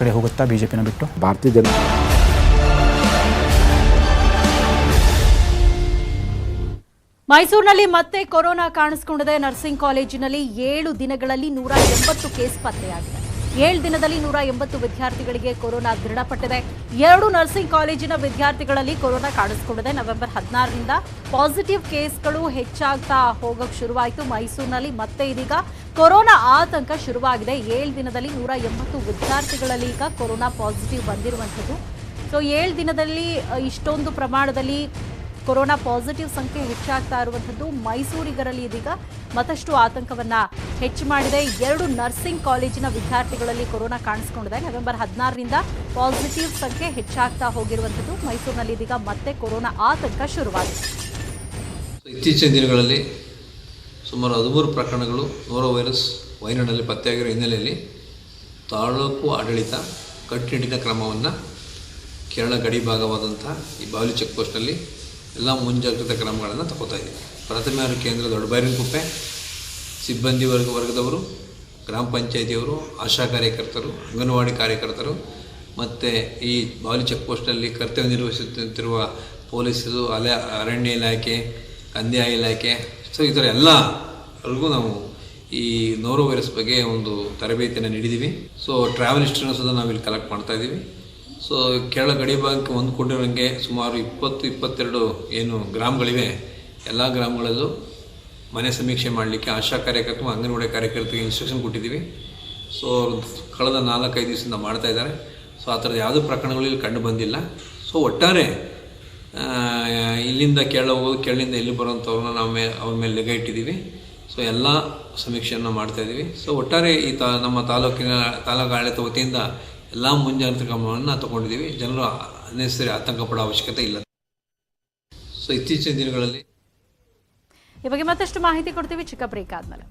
ಕಡೆ ಹೋಗುತ್ತಾ ಬಿಜೆಪಿನ ಬಿಟ್ಟು ಭಾರತೀಯ ಜನತಾ ಮೈಸೂರಿನಲ್ಲಿ ಮತ್ತೆ ಕೊರೋನಾ ಕಾಣಿಸಿಕೊಂಡಿದೆ. ನರ್ಸಿಂಗ್ ಕಾಲೇಜಿನಲ್ಲಿ 7 ದಿನಗಳಲ್ಲಿ 180 ಕೇಸ್ ಪತ್ತೆಯಾಗಿದೆ. 7 ದಿನದಲ್ಲಿ 180 ವಿದ್ಯಾರ್ಥಿಗಳಿಗೆ ಕೊರೋನಾ ದೃಢಪಟ್ಟಿದೆ. 2 ನರ್ಸಿಂಗ್ ಕಾಲೇಜಿನ ವಿದ್ಯಾರ್ಥಿಗಳಲ್ಲಿ ಕೊರೋನಾ ಕಾಣಿಸಿಕೊಂಡಿದೆ. ನವೆಂಬರ್ 16ರಿಂದ ಪಾಸಿಟಿವ್ ಕೇಸ್ಗಳು ಹೆಚ್ಚಾಗ್ತಾ ಹೋಗಕ್ಕೆ ಶುರುವಾಯಿತು. ಮೈಸೂರಿನಲ್ಲಿ ಮತ್ತೆ ಇದೀಗ ಕೊರೋನಾ ಆತಂಕ ಶುರುವಾಗಿದೆ. 7 ದಿನದಲ್ಲಿ 180 ವಿದ್ಯಾರ್ಥಿಗಳಲ್ಲಿ ಈಗ ಕೊರೋನಾ ಪಾಸಿಟಿವ್ ಬಂದಿರುವಂಥದ್ದು. ಸೊ 7 ದಿನದಲ್ಲಿ ಇಷ್ಟೊಂದು ಪ್ರಮಾಣದಲ್ಲಿ ಕೊರೋನಾ ಪಾಸಿಟಿವ್ ಸಂಖ್ಯೆ ಹೆಚ್ಚಾಗ್ತಾ ಇರುವಂಥದ್ದು ಮೈಸೂರಿಗರಲ್ಲಿ ಇದೀಗ ಮತ್ತಷ್ಟು ಆತಂಕವನ್ನ ಹೆಚ್ಚು ಮಾಡಿದೆ. 2 ನರ್ಸಿಂಗ್ ಕಾಲೇಜಿನ ವಿದ್ಯಾರ್ಥಿಗಳಲ್ಲಿ ಕೊರೋನಾ ಕಾಣಿಸಿಕೊಂಡಿದೆ. ನವೆಂಬರ್ 16ರಿಂದ ಪಾಸಿಟಿವ್ ಸಂಖ್ಯೆ ಹೆಚ್ಚಾಗ್ತಾ ಹೋಗಿರುವಂಥದ್ದು ಮೈಸೂರಿನಲ್ಲಿ ಇದೀಗ ಮತ್ತೆ ಕೊರೋನಾ ಆತಂಕ ಶುರುವಾಗಿದೆ. ಇತ್ತೀಚಿನ ದಿನಗಳಲ್ಲಿ ಸುಮಾರು 13 ಪ್ರಕರಣಗಳು ನೋರೋ ವೈರಸ್ ವಯನಾಡಿನಲ್ಲಿ ಪತ್ತೆಯಾಗಿರೋ ಹಿನ್ನೆಲೆಯಲ್ಲಿ ತಾಲೂಕು ಆಡಳಿತ ಕಟ್ಟುನಿಟ್ಟಿನ ಕ್ರಮವನ್ನು ಕೇರಳ ಗಡಿ ಭಾಗವಾದಂಥ ಈ ಬಾವಲಿ ಚೆಕ್ ಪೋಸ್ಟ್ನಲ್ಲಿ ಎಲ್ಲ ಮುಂಜಾಗ್ರತಾ ಕ್ರಮಗಳನ್ನು ತಗೋತಾ ಇದ್ದೀವಿ. ಪ್ರಥಮ ಆರೋಗ್ಯ ಕೇಂದ್ರ ದೊಡ್ಡಬೈರನಕುಪ್ಪೆ ಸಿಬ್ಬಂದಿ ವರ್ಗದವರು, ಗ್ರಾಮ ಪಂಚಾಯಿತಿಯವರು, ಆಶಾ ಕಾರ್ಯಕರ್ತರು, ಅಂಗನವಾಡಿ ಕಾರ್ಯಕರ್ತರು ಮತ್ತು ಈ ಬಾವಲಿ ಚೆಕ್ ಪೋಸ್ಟಲ್ಲಿ ಕರ್ತವ್ಯ ನಿರ್ವಹಿಸುತ್ತಿರುವ ಪೊಲೀಸರು, ಅರಣ್ಯ ಇಲಾಖೆ, ಕಂದಾಯ ಇಲಾಖೆ, ಸೊ ಈ ಥರ ಎಲ್ಲರಿಗೂ ನಾವು ಈ ನೋರೋ ವೈರಸ್ ಬಗ್ಗೆ ಒಂದು ತರಬೇತಿಯನ್ನು ನೀಡಿದ್ದೀವಿ. ಸೊ ಟ್ರಾವೆಲ್ ಹಿಸ್ಟ್ರಿನ ಸಹ ನಾವಿಲ್ಲಿ ಕಲೆಕ್ಟ್ ಮಾಡ್ತಾ ಇದ್ದೀವಿ. ಸೊ ಕೇರಳ ಗಡಿ ಭಾಗಕ್ಕೆ ಹೊಂದ್ಕೊಂಡಿರೋಂಗೆ ಸುಮಾರು 20-22 ಏನು ಗ್ರಾಮಗಳಿವೆ. ಎಲ್ಲ ಗ್ರಾಮಗಳಲ್ಲೂ ಮನೆ ಸಮೀಕ್ಷೆ ಮಾಡಲಿಕ್ಕೆ ಆಶಾ ಕಾರ್ಯಕರ್ತರು, ಅಂಗನವಾಡಿ ಕಾರ್ಯಕರ್ತರಿಗೆ ಇನ್ಸ್ಟ್ರಕ್ಷನ್ ಕೊಟ್ಟಿದ್ದೀವಿ. ಸೊ ಕಳೆದ 4-5 ದಿವಸದಿಂದ ಮಾಡ್ತಾ ಇದ್ದಾರೆ. ಸೊ ಆ ಥರದ ಯಾವುದೇ ಪ್ರಕರಣಗಳು ಇಲ್ಲಿ ಕಂಡು ಬಂದಿಲ್ಲ. ಸೊ ಒಟ್ಟಾರೆ ಇಲ್ಲಿಂದ ಕೇರಳ ಹೋಗೋದು, ಕೇರಳದಿಂದ ಇಲ್ಲಿ ಬರೋವಂಥವ್ರನ್ನ ನಾವು ಅವ್ರ ಮೇಲೆ ನಿಗಾ ಇಟ್ಟಿದ್ದೀವಿ. ಸೊ ಎಲ್ಲ ಸಮೀಕ್ಷೆಯನ್ನು ಮಾಡ್ತಾಯಿದ್ದೀವಿ. ಸೊ ಒಟ್ಟಾರೆ ಈ ನಮ್ಮ ತಾಲೂಕು ಆಡಳಿತ ವತಿಯಿಂದ ಎಲ್ಲ ಮುಂಜಾಗ್ರತಾ ಕ್ರಮವನ್ನು ತಗೊಂಡಿದ್ದೀವಿ. ಜನರು ಅನ್ನೆಸರಿ ಆತಂಕ ಪಡೋ ಅವಶ್ಯಕತೆ ಇಲ್ಲ. ಸೊ ಇತ್ತೀಚಿನ ದಿನಗಳಲ್ಲಿ ಈ ಬಗ್ಗೆ ಮತ್ತಷ್ಟು ಮಾಹಿತಿ ಕೊಡ್ತೀವಿ ಚಿಕ್ಕ ಬ್ರೇಕ್ ಆದ್ಮೇಲೆ.